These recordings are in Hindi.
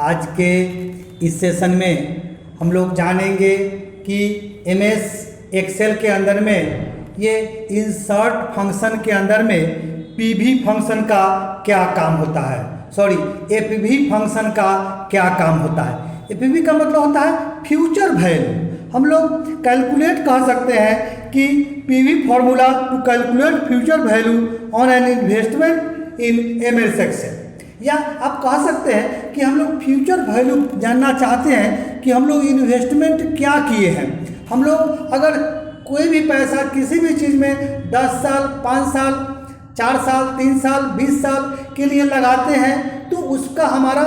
आज के इस सेशन में हम लोग जानेंगे कि एमएस एक्सेल के अंदर में ये इंसर्ट फंक्शन के अंदर में पीवी फंक्शन का क्या काम होता है, एपीवी फंक्शन का क्या काम होता है। एपीवी का मतलब होता है फ्यूचर वैल्यू। हम लोग कैलकुलेट कर सकते हैं कि PV formula to calculate future value on an investment in MS Excel, या आप कह सकते हैं कि हम लोग फ्यूचर वैल्यू जानना चाहते हैं कि हम लोग इन्वेस्टमेंट क्या किए हैं। हम लोग अगर कोई भी पैसा किसी भी चीज़ में 10 साल, 5 साल, 4 साल, 3 साल, 20 साल के लिए लगाते हैं तो उसका हमारा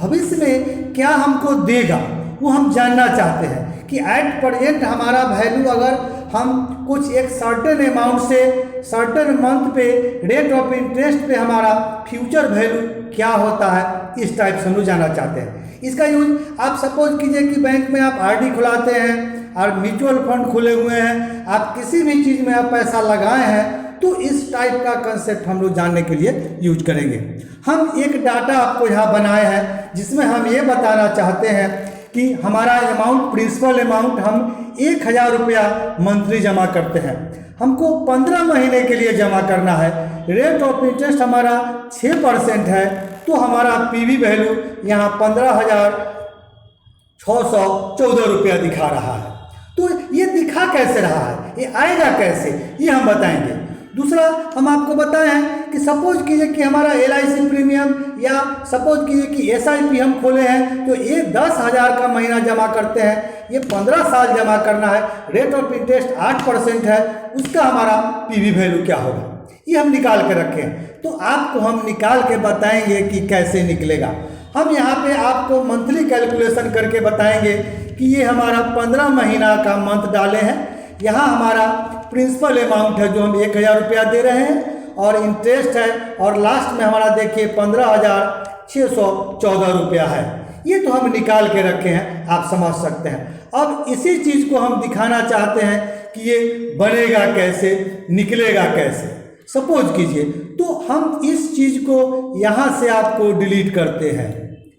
भविष्य में क्या हमको देगा वो हम जानना चाहते हैं कि एट प्रेजेंट हमारा वैल्यू अगर हम कुछ एक सर्टेन अमाउंट से सर्टेन मंथ पे रेट ऑफ इंटरेस्ट पे हमारा फ्यूचर वैल्यू क्या होता है, इस टाइप से हम लोग जानना चाहते हैं। इसका यूज आप सपोज कीजिए कि बैंक में आप आरडी खुलाते हैं और म्यूचुअल फंड खुले हुए हैं, आप किसी भी चीज़ में आप पैसा लगाए हैं तो इस टाइप का कंसेप्ट हम लोग जानने के लिए यूज करेंगे। हम एक डाटा आपको यहाँ बनाए हैं जिसमें हम ये बताना चाहते हैं कि हमारा अमाउंट, प्रिंसिपल अमाउंट हम 1000 रुपया मंथली जमा करते हैं, हमको 15 महीने के लिए जमा करना है, रेट ऑफ इंटरेस्ट हमारा 6% है, तो हमारा पीवी वैल्यू यहाँ 15,614 रुपया दिखा रहा है। तो ये दिखा कैसे रहा है, ये आएगा कैसे, ये हम बताएंगे। दूसरा हम आपको बताए हैं कि सपोज कीजिए कि हमारा LIC प्रीमियम या सपोज कीजिए कि SIP हम खोले हैं तो ये 10,000 का महीना जमा करते हैं, ये 15 साल जमा करना है, रेट ऑफ इंटरेस्ट 8% है, उसका हमारा पीवी वैल्यू क्या होगा, ये हम निकाल के रखे हैं। तो आपको हम निकाल के बताएंगे कि कैसे निकलेगा। हम यहाँ पे आपको मंथली कैलकुलेशन करके बताएंगे कि ये हमारा 15 महीना का मंथ डाले हैं, यहाँ हमारा प्रिंसिपल अमाउंट है जो हम 1000 रुपया दे रहे हैं और इंटरेस्ट है, और लास्ट में हमारा देखिए 15,614 रुपया है। ये तो हम निकाल के रखे हैं, आप समझ सकते हैं। अब इसी चीज़ को हम दिखाना चाहते हैं कि ये बनेगा कैसे, निकलेगा कैसे। सपोज कीजिए तो हम इस चीज़ को यहाँ से आपको डिलीट करते हैं,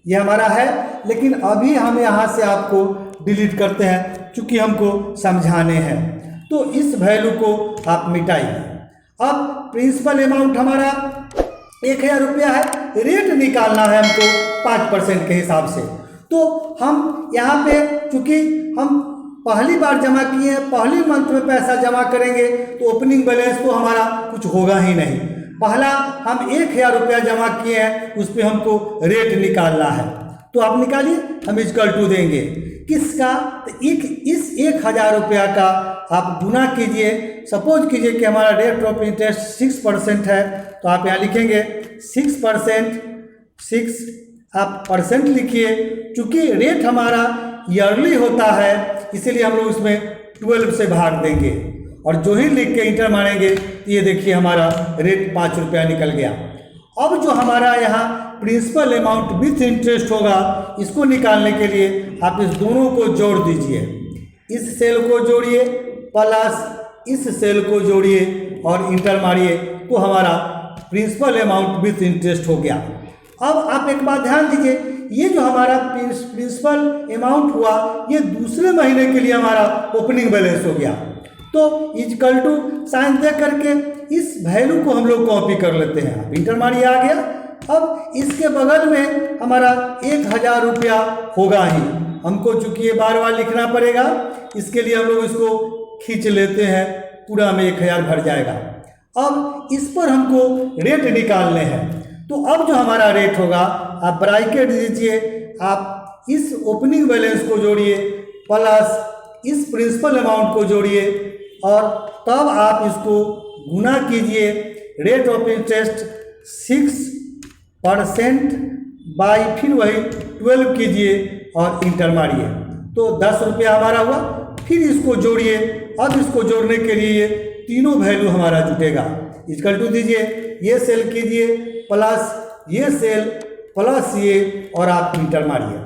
ये हमारा है, लेकिन अभी हम यहाँ से आपको डिलीट करते हैं चूँकि हमको समझाने हैं। तो इस वैल्यू को आप मिटाइए। अब प्रिंसिपल अमाउंट हमारा 1000 रुपया है, रेट निकालना है हमको 5% के हिसाब से। तो हम यहाँ पे चूँकि हम पहली बार जमा किए हैं, पहली मंथ में पैसा जमा करेंगे तो ओपनिंग बैलेंस तो हमारा कुछ होगा ही नहीं। पहला हम 1000 रुपया जमा किए हैं, उस पर हमको रेट निकालना है, तो आप निकालिए, हम इक्वल टू देंगे किसका, तो इस 1000 रुपया का आप गुना कीजिए। सपोज कीजिए कि हमारा रेट ऑफ इंटरेस्ट 6% है, तो आप यहाँ लिखेंगे 6%, 6 आप परसेंट लिखिए, चूँकि रेट हमारा ईयरली होता है इसीलिए हम लोग उसमें 12 से भाग देंगे, और जो ही लिख के इंटर मारेंगे तो ये देखिए हमारा रेट 5 रुपया निकल गया। अब जो हमारा यहाँ प्रिंसिपल अमाउंट विथ इंटरेस्ट होगा, इसको निकालने के लिए आप इस दोनों को जोड़ दीजिए, इस सेल को जोड़िए प्लस इस सेल को जोड़िए और इंटर मारिए, तो हमारा प्रिंसिपल अमाउंट विथ इंटरेस्ट हो गया। अब आप एक बात ध्यान दीजिए, ये जो हमारा प्रिंसिपल अमाउंट हुआ ये दूसरे महीने के लिए हमारा ओपनिंग बैलेंस हो गया। तो इक्वल टू साइन दे करके इस वैल्यू को हम लोग कॉपी कर लेते हैं, आप इंटर मारिए, आ गया। अब इसके बगल में हमारा 1000 रुपया होगा ही, हमको चूँकि ये बार बार लिखना पड़ेगा, इसके लिए हम लोग इसको खींच लेते हैं, पूरा में 1000 भर जाएगा। अब इस पर हमको रेट निकालने हैं, तो अब जो हमारा रेट होगा आप ब्रैकेट दीजिए, आप इस ओपनिंग बैलेंस को जोड़िए प्लस इस प्रिंसिपल अमाउंट को जोड़िए, और तब आप इसको गुना कीजिए, रेट ऑफ इंटरेस्ट 6% बाई फिर वही 12 कीजिए और इंटर मारिए, तो 10 रुपया हमारा हुआ। फिर इसको जोड़िए, अब इसको जोड़ने के लिए तीनों वैल्यू हमारा जुटेगा, इक्वल टू दीजिए, ये सेल कीजिए प्लस ये सेल प्लस ये, और आप इंटर मारिए।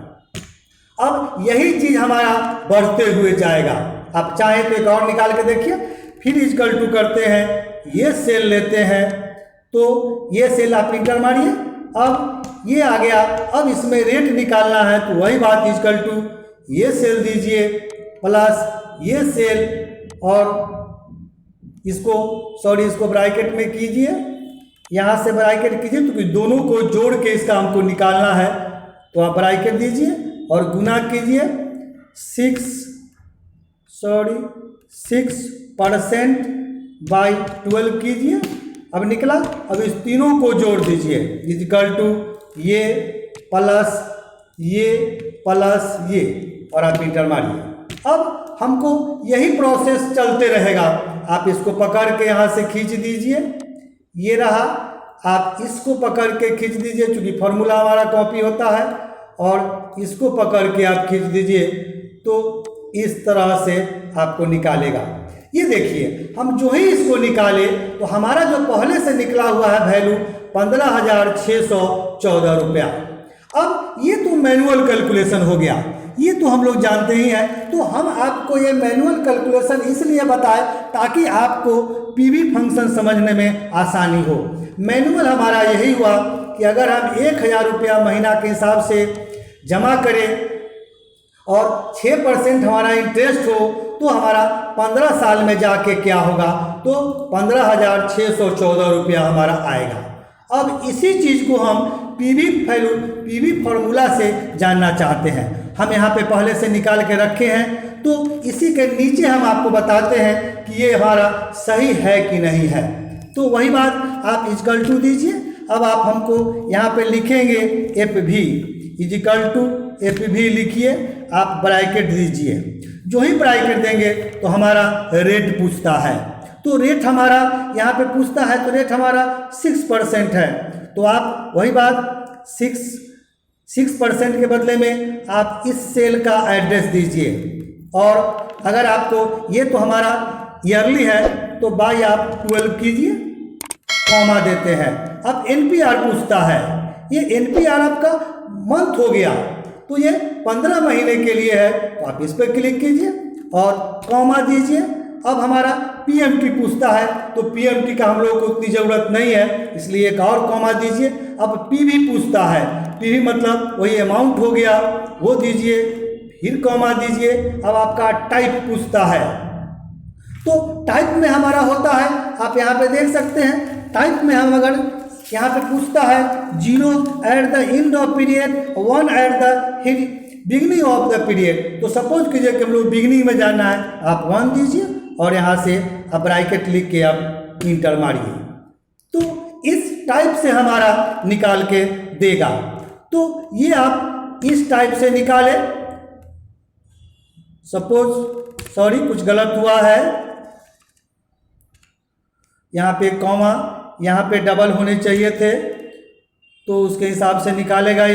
अब यही चीज़ हमारा बढ़ते हुए जाएगा, आप चाहें तो एक और निकाल के देखिए, फिर इक्वल टू करते हैं, ये सेल लेते हैं, तो ये सेल आप इंटर मारिए। अब ये आ गया। अब इसमें रेट निकालना है तो वही बात इक्वल टू ये सेल दीजिए प्लस ये सेल, और इसको ब्रैकेट में कीजिए, यहाँ से ब्रैकेट कीजिए, तो दोनों को जोड़ के इसका हमको निकालना है। तो आप ब्रैकेट दीजिए और गुना कीजिए 6% बाई 12 कीजिए। अब निकला। अब इस तीनों को जोड़ दीजिए इक्वल टू ये प्लस ये, और आप इंटर मारिए। अब हमको यही प्रोसेस चलते रहेगा। आप इसको पकड़ के यहाँ से खींच दीजिए, ये रहा। आप इसको पकड़ के खींच दीजिए, क्योंकि फॉर्मूला हमारा कॉपी होता है, और इसको पकड़ के आप खींच दीजिए, तो इस तरह से आपको निकालेगा। ये देखिए, हम जो ही इसको निकाले तो हमारा जो पहले से निकला हुआ है वैल्यू 15,614 रुपया। अब ये तो मैनुअल कैलकुलेशन हो गया, ये तो हम लोग जानते ही हैं। तो हम आपको ये मैनुअल कैलकुलेशन इसलिए बताए ताकि आपको पीवी फंक्शन समझने में आसानी हो। मैनुअल हमारा यही हुआ कि अगर हम 1,000 रुपया महीना के हिसाब से जमा करें और 6% हमारा इंटरेस्ट हो, तो हमारा 15 साल में जाके क्या होगा, तो 15,614 रुपया हमारा आएगा। अब इसी चीज़ को हम पीवी फार्मूला से जानना चाहते हैं। हम यहाँ पे पहले से निकाल के रखे हैं, तो इसी के नीचे हम आपको बताते हैं कि ये हमारा सही है कि नहीं है। तो वही बात, आप इक्वल टू दीजिए। अब आप हमको यहाँ पे लिखेंगे FV इक्वल टू FV लिखिए, आप ब्रैकेट दीजिए। जो ही ब्रैकेट देंगे तो हमारा रेट पूछता है, तो रेट हमारा यहाँ पे पूछता है, तो रेट हमारा 6% है। तो आप वही बात 6% के बदले में आप इस सेल का एड्रेस दीजिए। और अगर आपको ये तो हमारा ईयरली है तो बाई आप 12 कीजिए, कॉमा देते हैं। अब NPR पूछता है, ये NPR आपका मंथ हो गया, तो ये 15 महीने के लिए है, तो आप इस पर क्लिक कीजिए और कॉमा दीजिए। अब हमारा PMT पूछता है, तो PMT का हम लोगों को उतनी ज़रूरत नहीं है, इसलिए एक और कॉमा दीजिए। अब PV पूछता है, PV मतलब वही अमाउंट हो गया, वो दीजिए, फिर कॉमा दीजिए। अब आपका टाइप पूछता है, तो टाइप में हमारा होता है, आप यहाँ पे देख सकते हैं। टाइप में हम अगर यहाँ पे पूछता है 0 at the end of period, 1 at the beginning of the period, तो सपोज कीजिए कि हम लोग बिगनिंग में जाना है, आप 1 दीजिए और यहाँ से आप ब्रैकेट लिख के आप इंटर मारिए। तो इस टाइप से हमारा निकाल के देगा। तो ये आप इस टाइप से निकाले। सपोज कुछ गलत हुआ है, यहाँ पे कॉमा, यहाँ पे डबल होने चाहिए थे, तो उसके हिसाब से निकालेगा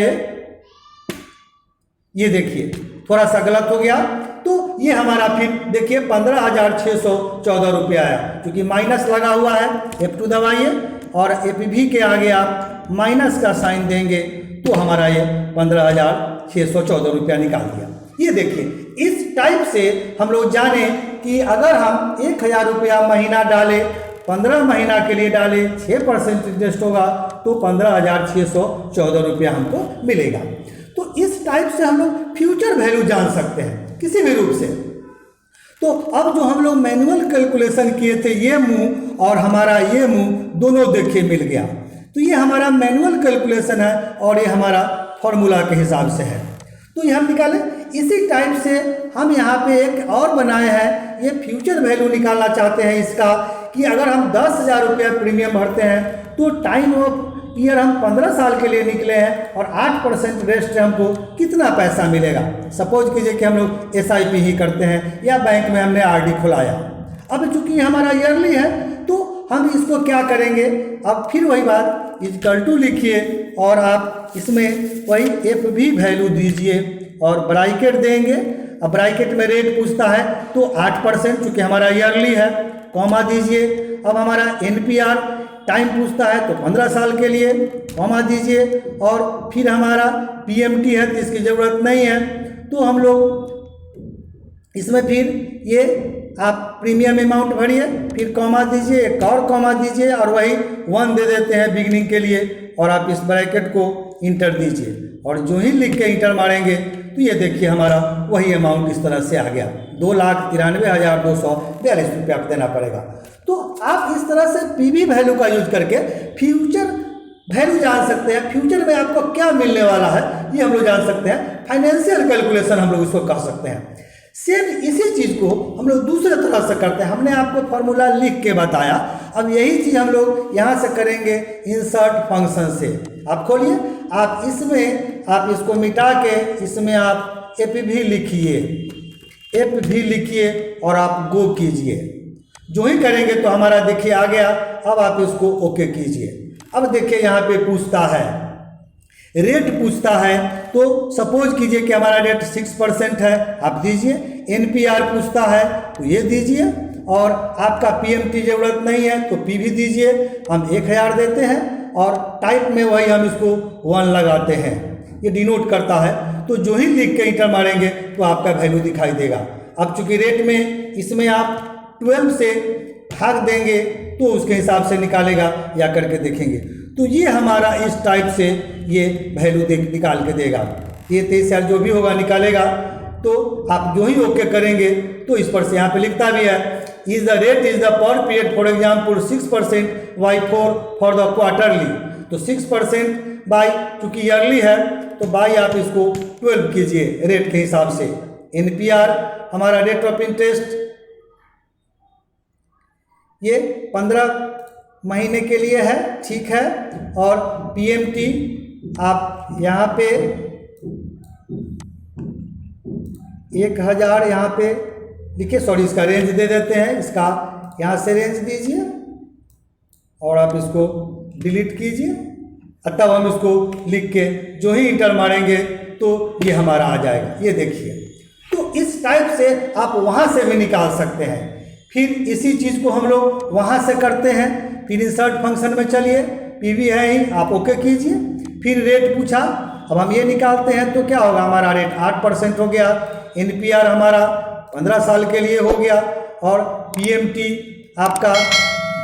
ये देखिए थोड़ा सा गलत हो गया। तो ये हमारा फिर देखिए 15,614 रुपया आया, क्योंकि माइनस लगा हुआ है। F2 दबाइए और FV के आगे आप माइनस का साइन देंगे, तो हमारा ये 15,614 रुपया निकाल दिया। ये देखिए, इस टाइप से हम लोग जाने कि अगर हम 1,000 रुपया महीना डालें, 15 महीना के लिए डाले, 6% इंटरेस्ट होगा, तो 15,614 रुपया हमको मिलेगा। तो इस टाइप से हम लोग फ्यूचर वैल्यू जान सकते हैं किसी भी रूप से। तो अब जो हम लोग मैनुअल कैलकुलेशन किए थे, ये मुंह और हमारा ये मुंह दोनों देखिए मिल गया। तो ये हमारा मैनुअल कैलकुलेशन है और ये हमारा फॉर्मूला के हिसाब से है। तो ये हम निकालें। इसी टाइप से हम यहाँ पे एक और बनाए हैं, ये फ्यूचर वैल्यू निकालना चाहते हैं इसका, कि अगर हम 10,000 रुपया प्रीमियम भरते हैं तो टाइम ऑफ ईयर हम 15 साल के लिए निकले हैं और 8% रेस्ट से हमको कितना पैसा मिलेगा। सपोज कीजिए कि हम लोग SIP ही करते हैं या बैंक में हमने RD खुलाया। अब चूंकि हमारा ईयरली है, तो हम इसको क्या करेंगे, अब फिर वही बात इक्वल टू लिखिए और आप इसमें वही FV वैल्यू दीजिए और ब्रैकेट देंगे। अब ब्रैकेट में रेट पूछता है तो 8%, चूँकि हमारा ईयरली है, कॉमा दीजिए। अब हमारा NPR टाइम पूछता है तो 15 साल के लिए, कॉमा दीजिए। और फिर हमारा PMT है तो इसकी ज़रूरत नहीं है, तो हम लोग इसमें फिर ये आप प्रीमियम अमाउंट भरिए, फिर कॉमा दीजिए, एक और कॉमा दीजिए और वही 1 दे देते हैं बिगनिंग के लिए, और आप इस ब्रैकेट को इंटर दीजिए, और जो ही लिख के इंटर मारेंगे तो ये देखिए हमारा वही अमाउंट इस तरह से आ गया, 2,93,242 रुपये आपको देना पड़ेगा। तो आप इस तरह से पीवी वैल्यू का यूज करके फ्यूचर वैल्यू जान सकते हैं, फ्यूचर में आपको क्या मिलने वाला है ये हम लोग जान सकते हैं। फाइनेंशियल कैलकुलेशन हम लोग इसको कह सकते हैं। सेम इसी चीज़ को हम लोग दूसरे तरह से करते हैं। हमने आपको फार्मूला लिख के बताया, अब यही चीज़ हम लोग यहाँ से करेंगे इंसर्ट फंक्शन से। आप खोलिए, आप इसमें आप इसको मिटा के इसमें आप एफ भी लिखिए और आप गो कीजिए। जो ही करेंगे तो हमारा देखिए आ गया। अब आप इसको ओके कीजिए। अब देखिए यहाँ पे पूछता है, रेट पूछता है, तो सपोज कीजिए कि हमारा रेट 6% है, आप दीजिए। एनपीआर पूछता है तो ये दीजिए, और आपका पीएमटी जरूरत नहीं है तो पी भी दीजिए। हम 1000 देते हैं और टाइप में वही हम इसको 1 लगाते हैं, ये डिनोट करता है। तो जो ही लिख के इंटर मारेंगे तो आपका वैल्यू दिखाई देगा। अब चूंकि रेट में इसमें आप 12 से भाग देंगे तो उसके हिसाब से निकालेगा, या करके देखेंगे। तो ये हमारा इस टाइप से ये वैल्यू निकाल के देगा। ये 23,000 जो भी होगा निकालेगा। तो आप जो ही ओके करेंगे तो इस पर से यहाँ पे लिखता भी है, is the rate is the पर period for example 6% by 4 for the quarterly. तो 6% बाई, चूंकि ईयरली है तो बाई आप इसको 12 कीजिए रेट के हिसाब से। एनपीआर हमारा रेट ऑफ इंटरेस्ट ये 15 महीने के लिए है, ठीक है। और पीएमटी आप यहाँ पे 1000 यहाँ पे लिखिए, सॉरी इसका रेंज दे देते हैं, इसका यहाँ से रेंज दीजिए और आप इसको डिलीट कीजिए। तब हम इसको लिख के जो ही इंटर मारेंगे तो ये हमारा आ जाएगा, ये देखिए। तो इस टाइप से आप वहाँ से भी निकाल सकते हैं। फिर इसी चीज़ को हम लोग वहाँ से करते हैं। फिर इंसर्ट फंक्शन में चलिए, पीवी है ही, आप ओके कीजिए। फिर रेट पूछा, अब हम ये निकालते हैं तो क्या होगा, हमारा रेट 8% हो गया। एनपीआर हमारा 15 साल के लिए हो गया, और पीएमटी आपका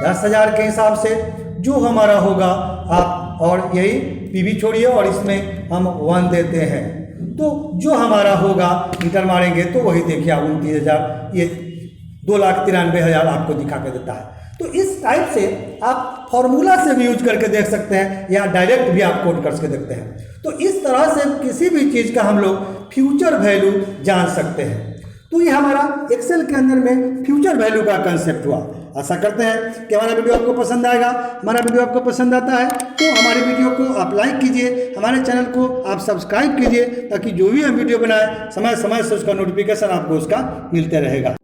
10,000 के हिसाब से जो हमारा होगा आप, और यही पीवी छोड़िए और इसमें हम 1 देते हैं। तो जो हमारा होगा इंटर मारेंगे तो वही देखिए 29,000, ये 2,93,000 आपको दिखा के देता है। तो इस टाइप से आप फॉर्मूला से भी यूज करके देख सकते हैं, या डायरेक्ट भी आप कोड करके देखते हैं। तो इस तरह से किसी भी चीज़ का हम लोग फ्यूचर वैल्यू जान सकते हैं। तो ये हमारा एक्सेल के अंदर में फ्यूचर वैल्यू का कंसेप्ट हुआ। आशा करते हैं कि हमारा वीडियो आपको पसंद आएगा। हमारा वीडियो आपको पसंद आता है तो हमारे वीडियो को आप लाइक कीजिए, हमारे चैनल को आप सब्सक्राइब कीजिए, ताकि जो भी हम वीडियो बनाएं समय समय से उसका नोटिफिकेशन आपको उसका मिलते रहेगा।